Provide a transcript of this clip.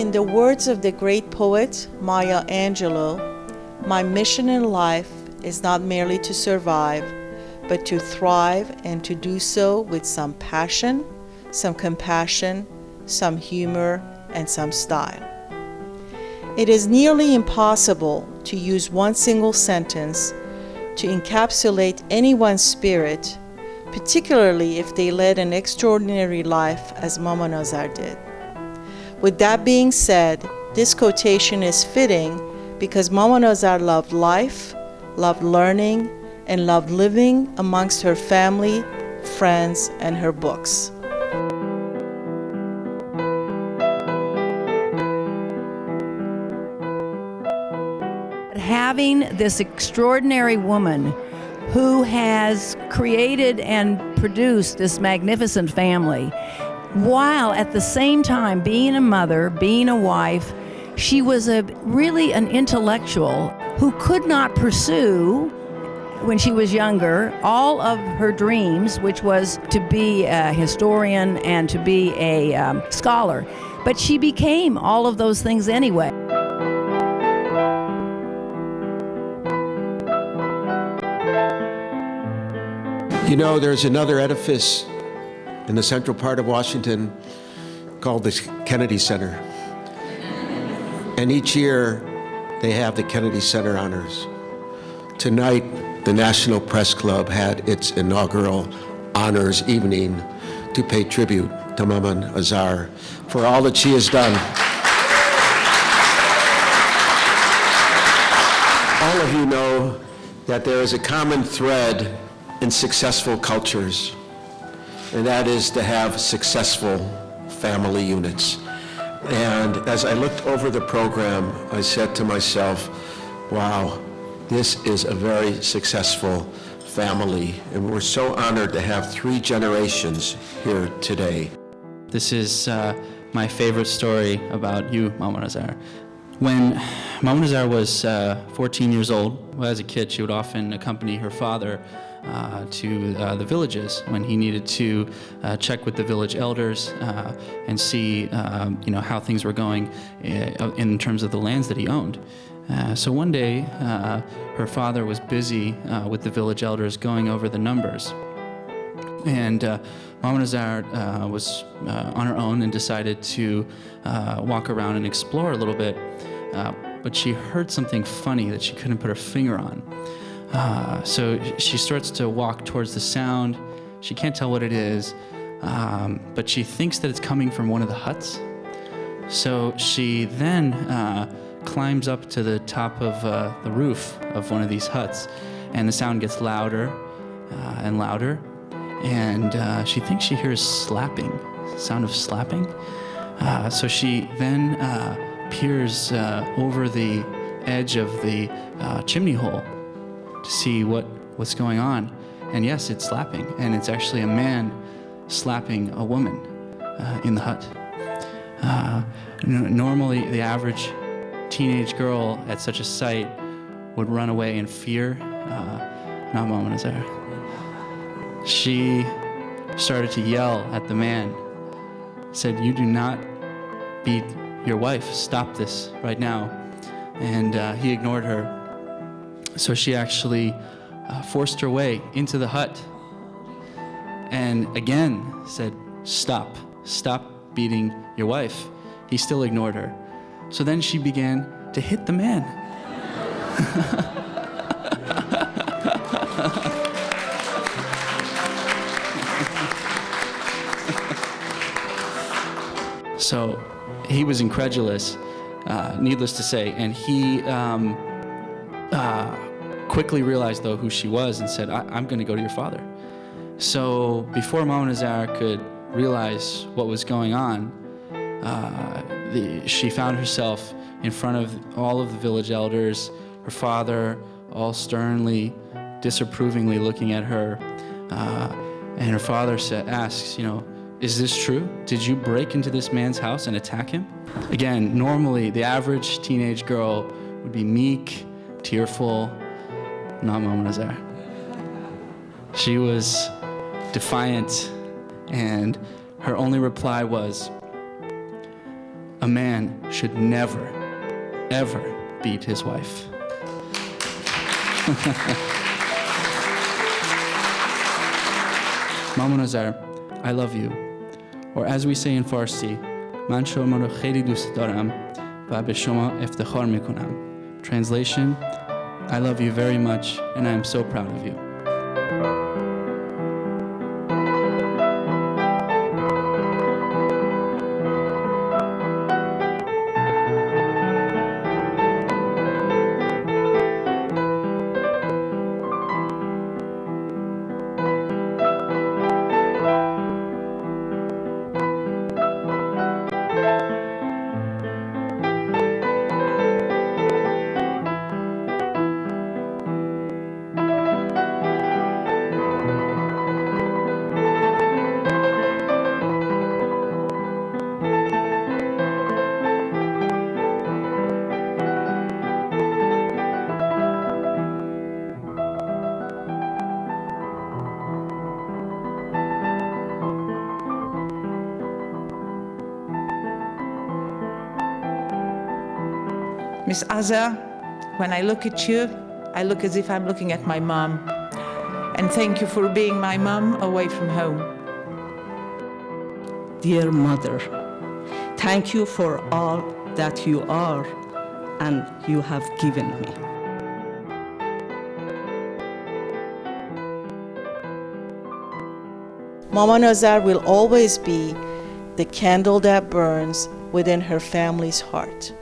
In the words of the great poet Maya Angelou, my mission in life is not merely to survive, but to thrive, and to do so with some passion, some compassion, some humor, and some style. It is nearly impossible to use one single sentence to encapsulate anyone's spirit, particularly if they led an extraordinary life as Maamaan Azar did. With that being said, this quotation is fitting because Maamaan Azar loved life, loved learning, and loved living amongst her family, friends, and her books. Having this extraordinary woman who has created and produced this magnificent family, while at the same time being a mother, being a wife, she was really an intellectual who could not pursue, when she was younger, all of her dreams, which was to be a historian and to be a scholar. But she became all of those things anyway. You know, there's another edifice in the central part of Washington called the Kennedy Center. And each year they have the Kennedy Center honors. Tonight, the National Press Club had its inaugural honors evening to pay tribute to Maamaan Azar for all that she has done. All of you know that there is a common thread in successful cultures, and that is to have successful family units. And as I looked over the program, I said to myself, wow, this is a very successful family, and we're so honored to have 3 generations here today. This is my favorite story about you, Maamaan Azar. When Maamaan Azar was 14 years old, well, as a kid, she would often accompany her father to the villages when he needed to check with the village elders and see how things were going in terms of the lands that he owned. So one day, her father was busy with the village elders going over the numbers. And Maamaan Azar was on her own and decided to walk around and explore a little bit. But she heard something funny that she couldn't put her finger on. So she starts to walk towards the sound. She can't tell what it is, but she thinks that it's coming from one of the huts. So she then climbs up to the top of the roof of one of these huts, and the sound gets louder and louder, and she thinks she hears slapping, sound of slapping. So she then peers over the edge of the chimney hole to see what's going on. And yes, it's slapping, and it's actually a man slapping a woman in the hut. Normally, the average teenage girl at such a sight would run away in fear. Not Maamaan Azar. She started to yell at the man, said, "You do not beat your wife, stop this right now." And he ignored her. So she actually forced her way into the hut and again said, stop beating your wife. He still ignored her. So then she began to hit the man. So he was incredulous, needless to say, and he quickly realized, though, who she was and said, I'm going to go to your father. So before Maamaan Azar could realize what was going on, she found herself in front of all of the village elders, her father, all sternly, disapprovingly looking at her. And her father asks, is this true? Did you break into this man's house and attack him? Again, normally the average teenage girl would be meek, tearful, not Maamaan Azar. She was defiant, and her only reply was, a man should never, ever beat his wife. Maamaan Azar, I love you. Or as we say in Farsi, Man shoma ro kheli dost daram va be shoma iftikhar mikonam. Translation, I love you very much and I am so proud of you. Miss Azar, when I look at you, I look as if I'm looking at my mom. And thank you for being my mom away from home. Dear mother, thank you for all that you are and you have given me. Maamaan Azar will always be the candle that burns within her family's heart.